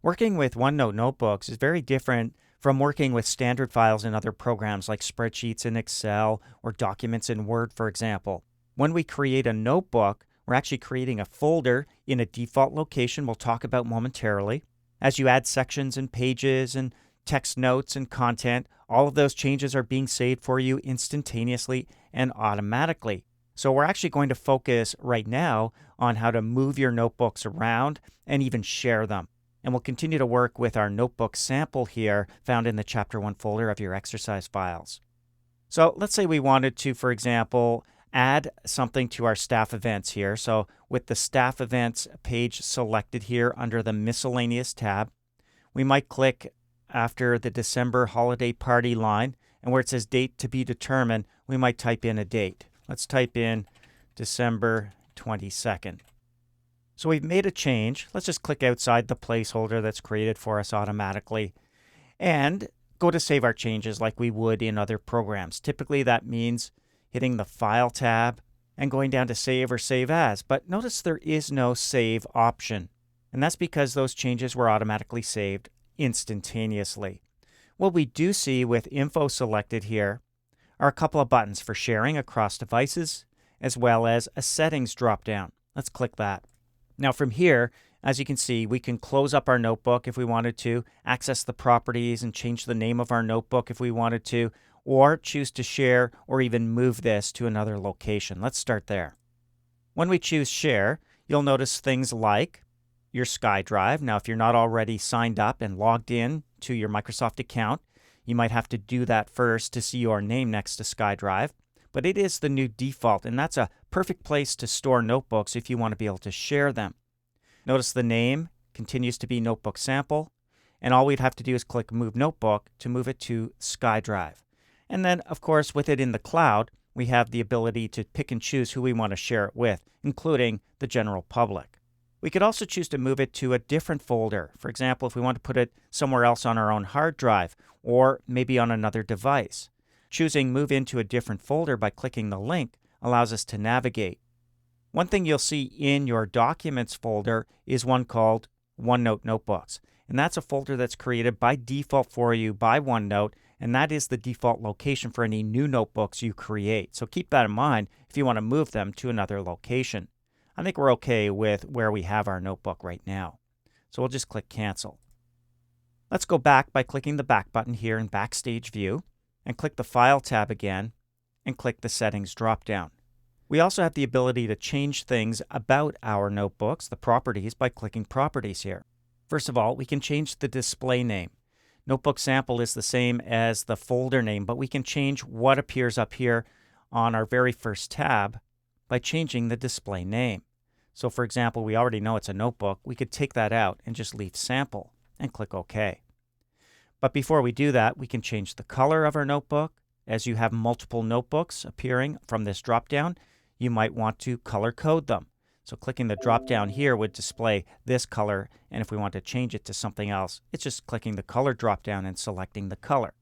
Working with OneNote notebooks is very different from working with standard files in other programs like spreadsheets in Excel or documents in Word, for example. When we create a notebook, we're actually creating a folder in a default location we'll talk about momentarily. As you add sections and pages and text notes and content, all of those changes are being saved for you instantaneously and automatically. So we're actually going to focus right now on how to move your notebooks around and even share them. And we'll continue to work with our notebook sample here found in the Chapter 1 folder of your exercise files. So let's say we wanted to, for example, add something to our staff events here. So with the staff events page selected here under the miscellaneous tab, we might click after the December holiday party line, and where it says date to be determined, we might type in a date. Let's type in December 22nd. So we've made a change. Let's just click outside the placeholder that's created for us automatically and go to save our changes like we would in other programs. Typically that means hitting the File tab and going down to Save or Save As. But notice there is no Save option, and that's because those changes were automatically saved instantaneously. What we do see with Info selected here are a couple of buttons for sharing across devices, as well as a Settings drop-down. Let's click that. Now from here, as you can see, we can close up our notebook if we wanted to, access the properties and change the name of our notebook if we wanted to, or choose to share or even move this to another location. Let's start there. When we choose Share, you'll notice things like your SkyDrive. Now, if you're not already signed up and logged in to your Microsoft account, you might have to do that first to see your name next to SkyDrive. But it is the new default, and that's a perfect place to store notebooks if you want to be able to share them. Notice the name continues to be Notebook Sample, and all we'd have to do is click Move Notebook to move it to SkyDrive. And then, of course, with it in the cloud, we have the ability to pick and choose who we want to share it with, including the general public. We could also choose to move it to a different folder. For example, if we want to put it somewhere else on our own hard drive, or maybe on another device. Choosing Move into a different folder by clicking the link allows us to navigate. One thing you'll see in your Documents folder is one called OneNote Notebooks. And that's a folder that's created by default for you by OneNote, and that is the default location for any new notebooks you create. So keep that in mind if you want to move them to another location. I think we're okay with where we have our notebook right now. So we'll just click Cancel. Let's go back by clicking the back button here in Backstage View, and click the File tab again, and click the Settings drop-down. We also have the ability to change things about our notebooks, the properties, by clicking Properties here. First of all, we can change the display name. Notebook Sample is the same as the folder name, but we can change what appears up here on our very first tab by changing the display name. So for example, we already know it's a notebook. We could take that out and just leave Sample and click OK. But before we do that, we can change the color of our notebook. As you have multiple notebooks appearing from this drop-down, you might want to color code them. So clicking the drop-down here would display this color, and if we want to change it to something else, it's just clicking the color drop-down and selecting the color.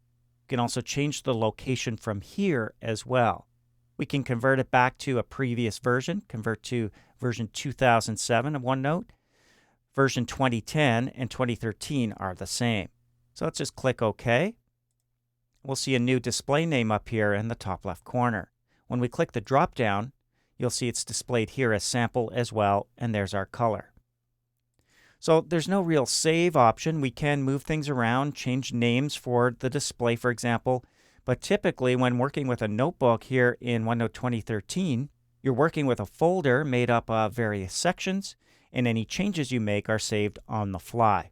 You can also change the location from here as well. We can convert it back to a previous version, convert to version 2007 of OneNote. Version 2010 and 2013 are the same. So let's just click OK. We'll see a new display name up here in the top left corner. When we click the drop-down, you'll see it's displayed here as Sample as well, and there's our color. So there's no real save option. We can move things around, change names for the display, for example, but typically when working with a notebook here in OneNote 2013, you're working with a folder made up of various sections, and any changes you make are saved on the fly.